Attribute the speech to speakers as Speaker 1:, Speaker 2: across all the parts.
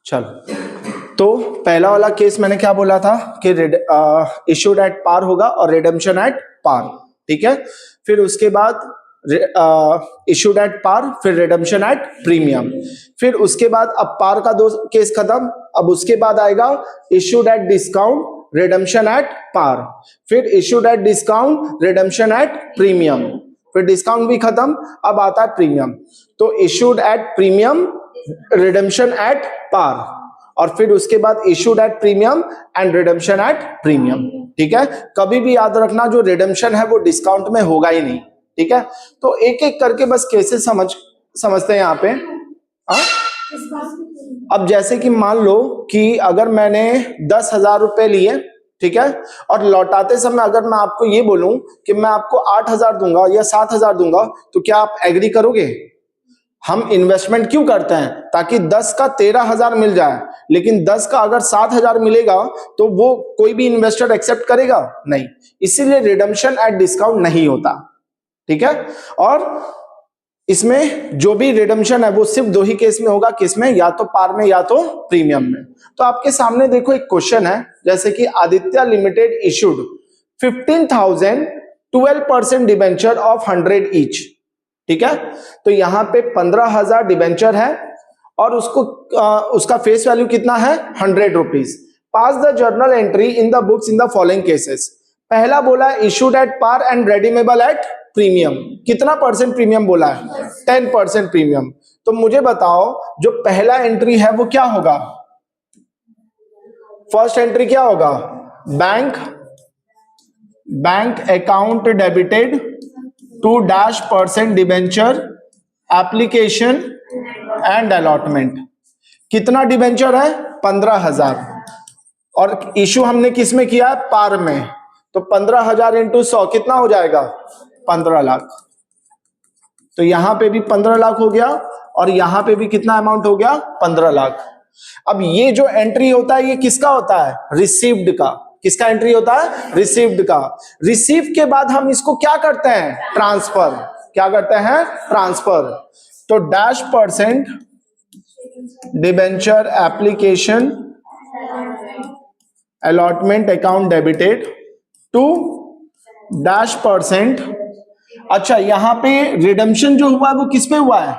Speaker 1: चलो, तो पहला वाला केस मैंने क्या बोला था कि इशूड एट पार होगा और रिडेम्पशन एट पार, ठीक है। फिर उसके बाद इशूड एट पार, फिर रिडेम्पशन एट प्रीमियम, फिर उसके बाद अब पार का दो केस खत्म, अब उसके बाद आएगा issued at discount, redemption at par, फिर issued at discount, redemption at premium, फिर डिस्काउंट भी खत्म, अब आता है प्रीमियम। तो issued at premium, redemption at par, और फिर उसके बाद issued at premium and redemption at premium, ठीक है। कभी भी याद रखना जो रिडेम्पशन है वो डिस्काउंट में होगा ही नहीं, ठीक है। तो एक एक करके बस केसेस समझते हैं यहाँ पे। अब जैसे कि मान लो कि अगर मैंने 10,000 रुपए लिए, ठीक है, और लौटाते समय अगर मैं आपको ये बोलूं कि मैं आपको 8,000 दूंगा या 7,000 दूंगा, तो क्या आप एग्री करोगे? हम इन्वेस्टमेंट क्यों करते हैं? ताकि 10 का 13,000 मिल जाए, लेकिन 10 का अगर 7,000 मिलेगा तो वो कोई भी इन्वेस्टर एक्सेप्ट करेगा नहीं, इसीलिए रिडेम्पशन एट डिस्काउंट नहीं होता, ठीक है। और इसमें जो भी रिडेम्पशन है वो सिर्फ दो ही केस में होगा, किसमें? या तो पार में या तो प्रीमियम में। तो आपके सामने देखो एक क्वेश्चन है, जैसे कि Aditya limited issued 15,000 12% debenture of 100 each, ठीक है। तो यहां पे 15,000 डिबेंचर है और उसका फेस वैल्यू कितना है? 100 rupees. Pass the journal entry in the books in the following cases. पहला बोला issued at par and redeemable at premium. कितना परसेंट प्रीमियम बोला है? 10% प्रीमियम। तो मुझे बताओ जो पहला एंट्री है वो क्या होगा? फर्स्ट एंट्री क्या होगा? Bank account debited to -% debenture application and allotment. कितना डिबेंचर है? 15,000, और इशू हमने किस में किया है? पार में। तो 15,000 इंटू 100 कितना हो जाएगा? 15 लाख। तो यहां पे भी 15 लाख हो गया और यहां पे भी कितना अमाउंट हो गया? 15 लाख। अब ये जो एंट्री होता है ये किसका होता है? रिसीव्ड का। किसका एंट्री होता है? रिसीव्ड का। रिसीव के बाद हम इसको क्या करते हैं? ट्रांसफर। क्या करते हैं? ट्रांसफर। तो -% debenture application allotment account debited to -%। अच्छा, यहां पे रिडेम्पशन जो हुआ है वो किस पे हुआ है?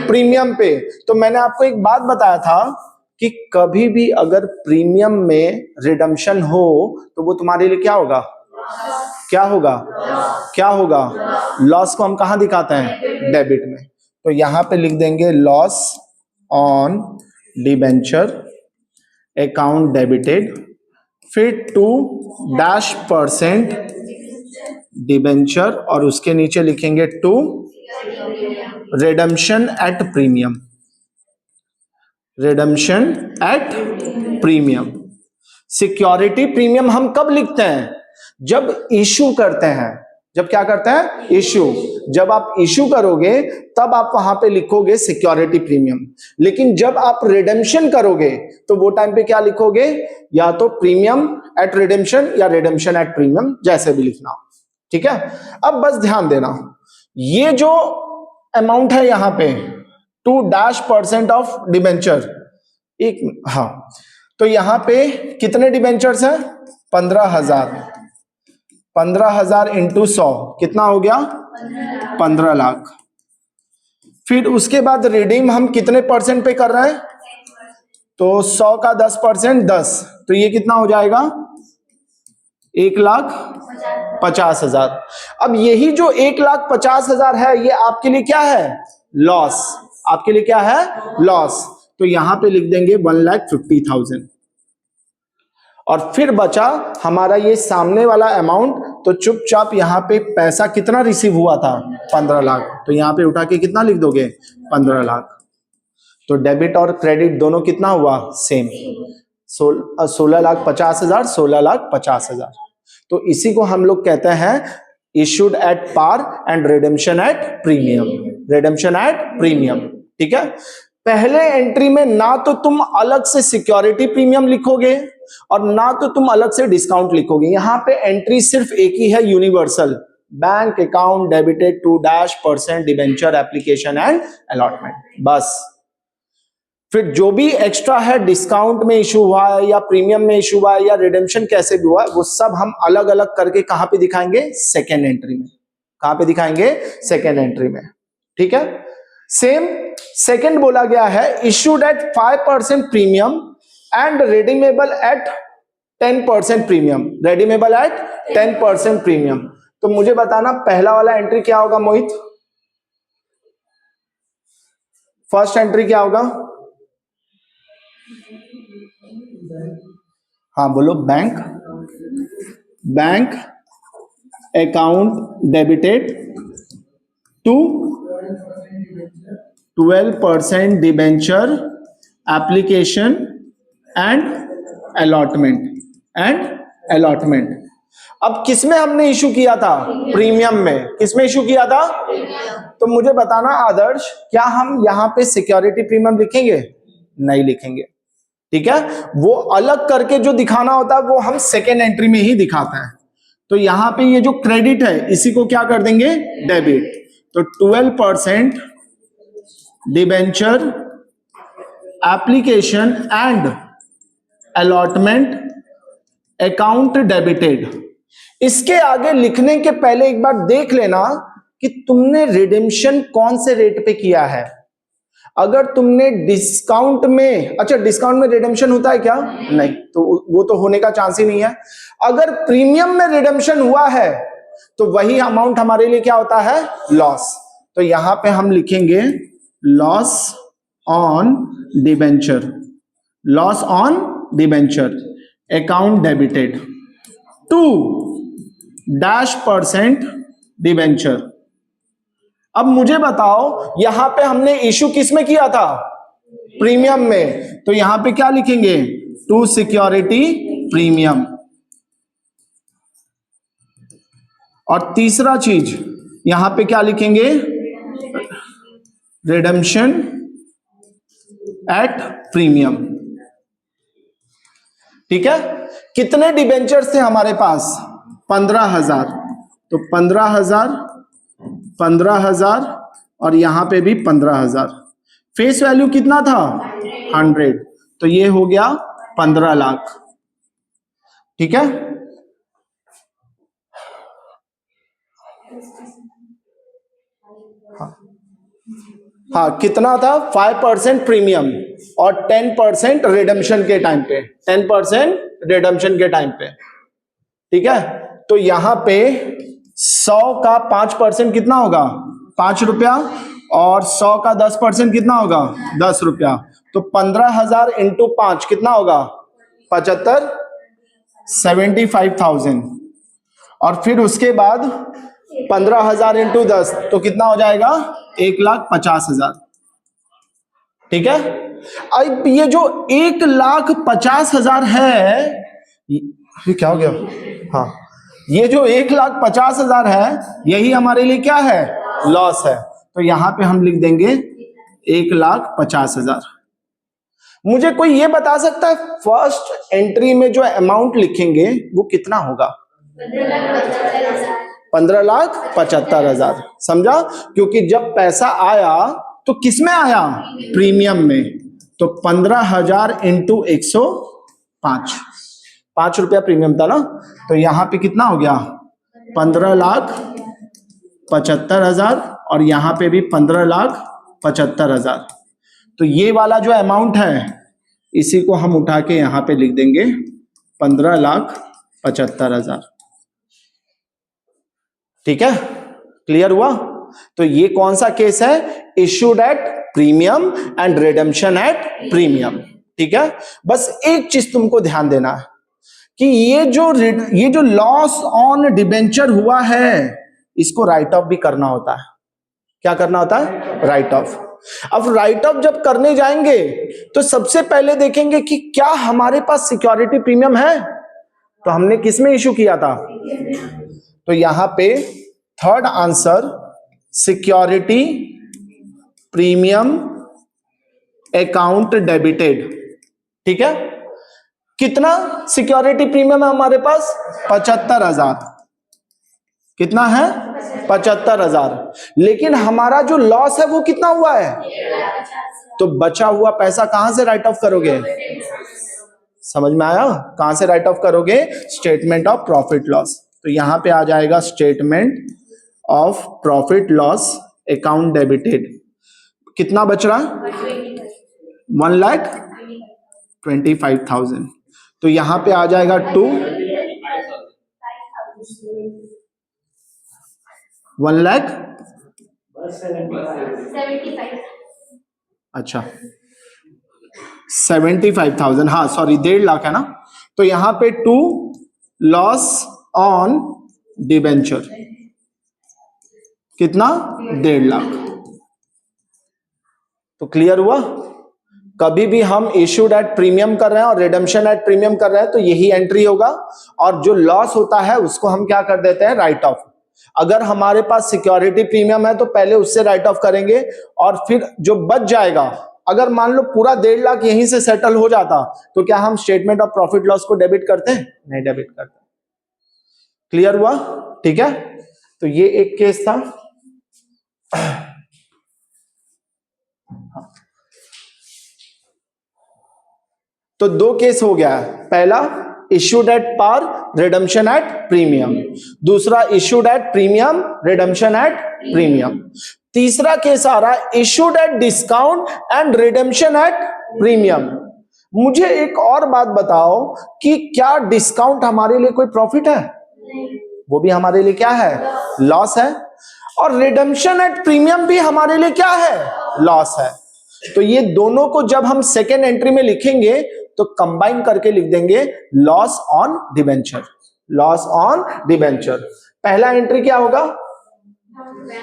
Speaker 1: प्रीमियम पे। तो मैंने आपको एक बात बताया था कि कभी भी अगर प्रीमियम में रिडेम्पशन हो तो वो तुम्हारे लिए क्या होगा? क्या होगा? क्या होगा? लॉस को हम कहां दिखाते हैं? डेबिट में। तो यहां पे लिख देंगे loss on debenture account debited, फिर टू -% डिबेंचर, और उसके नीचे लिखेंगे to redemption at premium. Redemption at premium. Security premium हम कब लिखते हैं? जब इशू करते हैं। जब क्या करते हैं? इशू। जब आप इशू करोगे तब आप वहां पे लिखोगे सिक्योरिटी प्रीमियम। लेकिन जब आप रिडेम्पशन करोगे तो वो टाइम पे क्या लिखोगे? या तो प्रीमियम एट रिडेम्पशन या रिडेम्पशन एट प्रीमियम, जैसे भी लिखना, ठीक है। अब बस ध्यान देना, ये जो अमाउंट है यहां पे टू -% ऑफ डिबेंचर, एक, हाँ, तो यहां पे कितने डिबेंचर्स हैं? 15,000। 15,000 इंटू 100 कितना हो गया? 15 लाख। फिर उसके बाद रिडीम हम कितने परसेंट पे कर रहे हैं? तो 100 का 10%, 10, तो ये कितना हो जाएगा? 1,50,000। अब यही जो 1,50,000 है ये आपके लिए क्या है? लॉस। आपके लिए क्या है? लॉस। तो यहां पे लिख देंगे 1,50,000। और फिर बचा हमारा ये सामने वाला अमाउंट, तो चुपचाप यहां पे पैसा कितना रिसीव हुआ था? 15 लाख। तो यहां पे उठा के कितना लिख दोगे? 15 लाख। तो डेबिट और क्रेडिट दोनों कितना हुआ? सेम। 16,50,000, 16,50,000। तो इसी को हम लोग कहते हैं issued at par and redemption at premium. Redemption at premium, ठीक है। पहले एंट्री में ना तो तुम अलग से सिक्योरिटी प्रीमियम लिखोगे और ना तो तुम अलग से डिस्काउंट लिखोगे। यहां पे एंट्री सिर्फ एक ही है, universal, bank account debited to -% debenture application and allotment, बस। फिर जो भी एक्स्ट्रा है, डिस्काउंट में इशू हुआ है या प्रीमियम में इशू हुआ है या रिडेम्पशन कैसे भी हुआ है, वो सब हम अलग अलग करके कहां पे दिखाएंगे? सेकेंड एंट्री में। कहां पे दिखाएंगे? सेकेंड एंट्री में। ठीक है। सेम सेकेंड बोला गया है issued at 5% premium and redeemable eight 10% premium. Redeemable eight 10% premium. तो मुझे बताना पहला वाला एंट्री क्या होगा मोहित? फर्स्ट एंट्री क्या होगा? हाँ बोलो। Bank account debited to 12% debenture application and allotment. अब किसमें हमने इशू किया था? प्रीमियम में। किसमें इशू किया था? तो मुझे बताना आदर्श, क्या हम यहां पे सिक्योरिटी प्रीमियम लिखेंगे? नहीं लिखेंगे। ठीक है। वो अलग करके जो दिखाना होता है वो हम सेकेंड एंट्री में ही दिखाते हैं। तो यहां पे ये जो क्रेडिट है इसी को क्या कर देंगे? डेबिट। तो 12% debenture application and allotment account debited. इसके आगे लिखने के पहले एक बार देख लेना कि तुमने रिडेम्पशन कौन से रेट पे किया है। अगर तुमने डिस्काउंट में, अच्छा डिस्काउंट में रिडेम्पशन होता है क्या? नहीं, तो वो तो होने का चांस ही नहीं है। अगर प्रीमियम में रिडेम्पशन हुआ है तो वही अमाउंट हमारे लिए क्या होता है? लॉस। तो यहां पे हम लिखेंगे loss on debenture, loss on debenture account debited to -% debenture. अब मुझे बताओ यहां पे हमने इशू किस में किया था? प्रीमियम में। तो यहां पे क्या लिखेंगे? To security premium. और तीसरा चीज यहां पे क्या लिखेंगे? Redemption at premium. ठीक है। कितने डिबेंचर्स थे हमारे पास? 15,000। तो 15,000 और यहां पे भी 15,000। फेस वैल्यू कितना था? 100। तो ये हो गया 15 लाख। ठीक है। हाँ कितना था? 5% प्रीमियम और 10% रिडेम्पशन के टाइम पे। 10% रिडेम्पशन के टाइम पे। ठीक है। तो यहां पे 100 का 5% कितना होगा? 5 रुपया। और 100 का 10% कितना होगा? 10 रुपया। तो 15,000 इंटू 5 कितना होगा? 75, 75,000। और फिर उसके बाद 15,000 इंटू 10 तो कितना हो जाएगा? 1,50,000। ठीक है। अब ये जो 1,50,000 है, ये क्या हो गया? हाँ, ये जो 1,50,000 है यही हमारे लिए क्या है? लॉस है। तो यहां पे हम लिख देंगे 1,50,000। मुझे कोई ये बता सकता है फर्स्ट एंट्री में जो अमाउंट लिखेंगे वो कितना होगा? 15,75,000। समझा? क्योंकि जब पैसा आया तो किस में आया? प्रीमियम में। तो 15,000 इंटू 105, 5 रुपया प्रीमियम था ना। तो यहां पे कितना हो गया? 15,75,000 और यहां पे भी 15,75,000। तो ये वाला जो अमाउंट है इसी को हम उठा के यहां पे लिख देंगे 15,75,000। ठीक है। क्लियर हुआ? तो ये कौन सा केस है? Issued at premium and redemption at premium. ठीक है। बस एक चीज तुमको ध्यान देना है कि ये जो लॉस ऑन डिबेंचर हुआ है इसको राइट ऑफ भी करना होता है। क्या करना होता है? Right of. अब राइट ऑफ जब करने जाएंगे तो सबसे पहले देखेंगे कि क्या हमारे पास सिक्योरिटी प्रीमियम है। तो हमने किस में इशू किया था? तो यहां पे third answer security premium account debited. ठीक है। कितना सिक्योरिटी प्रीमियम है हमारे पास? 75,000। कितना है? 75,000। लेकिन हमारा जो लॉस है वो कितना हुआ है? तो बचा हुआ पैसा कहां से राइट ऑफ करोगे? समझ में आया? कहां से राइट ऑफ करोगे? Statement of profit loss. तो यहां पे आ जाएगा statement of profit loss account debited. कितना बच रहा? 1,25,000। तो यहां पे आ जाएगा 1,00,000। अच्छा 75,000, हाँ सॉरी 1.5 लाख है ना। तो यहां पे 2 लॉस ऑन डिबेंचर, कितना? 1.5 लाख। तो क्लियर हुआ? कभी भी हम इश्यूड एट प्रीमियम कर रहे हैं और रिडेम्पशन एट प्रीमियम कर रहे हैं तो यही एंट्री होगा, और जो लॉस होता है उसको हम क्या कर देते हैं? Right of. अगर हमारे पास सिक्योरिटी प्रीमियम है तो पहले उससे राइट ऑफ करेंगे, और फिर जो बच जाएगा, अगर मान लो पूरा 1.5 लाख यहीं से सेटल हो जाता तो क्या हम स्टेटमेंट ऑफ प्रॉफिट लॉस को डेबिट करते हैं? नहीं डेबिट करते। क्लियर हुआ? ठीक है, तो ये एक केस था। तो 2 केस हो गया। पहला issued at par, redemption at premium. दूसरा issued at premium, redemption at premium. तीसरा केस आ रहा है issued at discount and redemption at premium. मुझे एक और बात बताओ कि क्या डिस्काउंट हमारे लिए कोई प्रॉफिट है? वो भी हमारे लिए क्या है? लॉस है। और रिडेम्पशन एट प्रीमियम भी हमारे लिए क्या है? लॉस है। तो ये दोनों को जब हम सेकेंड एंट्री में लिखेंगे तो कंबाइन करके लिख देंगे loss on debenture. Loss on debenture. पहला एंट्री क्या होगा?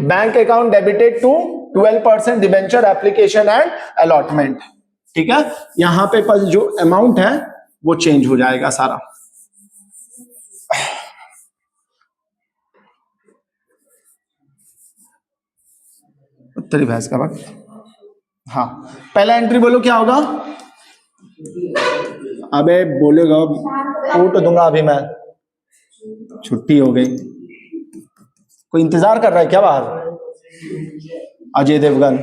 Speaker 1: Bank account debited to 12% debenture application and allotment. ठीक है, यहां पे पर जो अमाउंट है वो चेंज हो जाएगा सारा। तेरी भैंस का वक्त। हाँ, पहला एंट्री बोलो क्या होगा? अबे बोलेगा, उठ दूंगा अभी मैं, छुट्टी हो गई। कोई इंतजार कर रहा है क्या बाहर? अजय देवगन।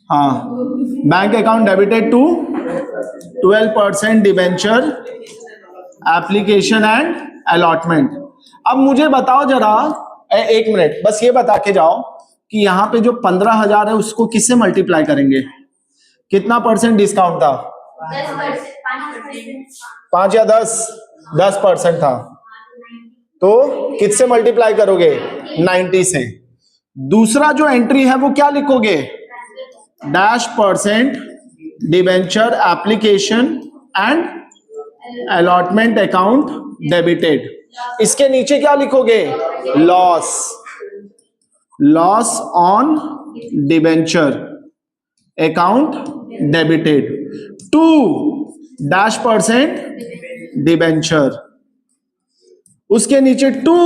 Speaker 1: हाँ, bank account debited to 12% debenture application and allotment. अब मुझे बताओ जरा, 1 मिनट बस ये बता के जाओ कि यहां पे जो 15,000 है उसको किससे मल्टीप्लाई करेंगे? कितना परसेंट डिस्काउंट था? 5 या 10? 10% था, तो किससे मल्टीप्लाई करोगे? 90 से। दूसरा जो एंट्री है वो क्या लिखोगे? -% Debenture application and allotment account debited. इसके नीचे क्या लिखोगे? Loss. Loss on debenture account debited 2% debenture, उसके नीचे 2,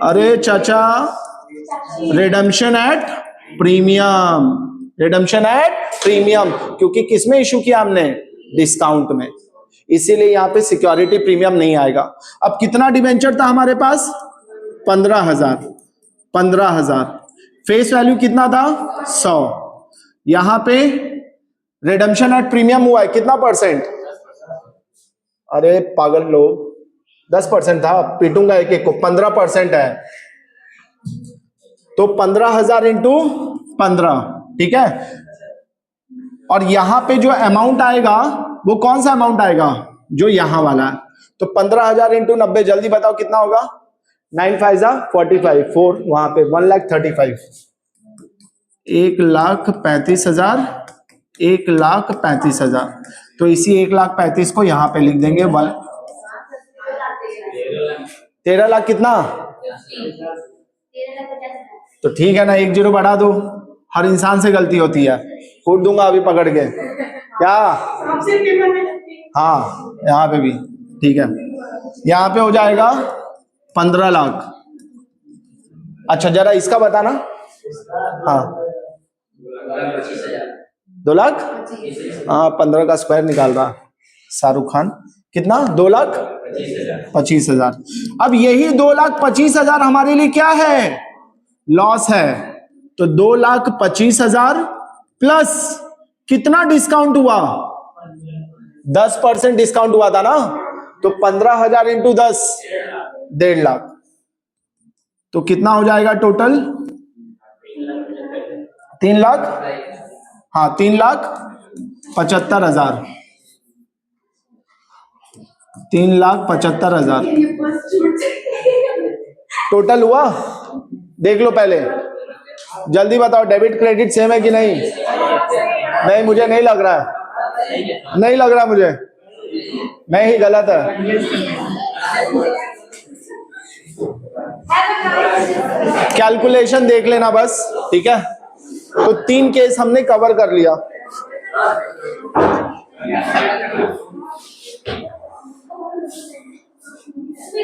Speaker 1: अरे चाचा, redemption at premium. Redemption at premium, क्योंकि किसमें इशू किया हमने? डिस्काउंट में, इसीलिए यहां पे सिक्योरिटी प्रीमियम नहीं आएगा। अब कितना डिबेंचर था हमारे पास? 15,000। 15,000 फेस वैल्यू कितना था? 100। यहां पे रिडेम्पशन एट प्रीमियम हुआ है कितना परसेंट? अरे पागल लोग, 10% था, पीटूंगा एक एक को। 15% है, तो 15,000 इंटू 15, ठीक है। और यहां पे जो अमाउंट आएगा वो कौन सा अमाउंट आएगा? जो यहां वाला है। तो 15,000 इंटू 90, जल्दी बताओ कितना होगा? 9 5 45, 4 वहां पे 1,35,000। 1,35,000, 1,35,000। तो इसी 1,35,000 को यहां पे लिख देंगे 13 लाख। कितना? तो ठीक है ना, 1 0 बढ़ा दो। हर इंसान से गलती होती है, कूट दूंगा अभी पकड़ के। क्या? हाँ, यहाँ पे भी ठीक है। यहाँ पे हो जाएगा 15 लाख। अच्छा जरा इसका बताना। हाँ 2 लाख। हाँ 15 का स्क्वायर निकाल रहा शाहरुख खान। कितना? 2,25,000। अब यही 2,25,000 हमारे लिए क्या है? लॉस है। तो 2,25,000 प्लस कितना डिस्काउंट हुआ, 10% डिस्काउंट हुआ था ना, तो 15,000 इंटू 10, 1.5 लाख। तो कितना हो जाएगा टोटल, 3 लाख, हाँ 3,75,000, 3,75,000 टोटल हुआ। देख लो पहले, जल्दी बताओ डेबिट क्रेडिट सेम है कि नहीं। नहीं मुझे नहीं लग रहा है, नहीं लग रहा मुझे, मैं ही गलत है। कैलकुलेशन देख लेना बस, ठीक है। तो 3 केस हमने कवर कर लिया।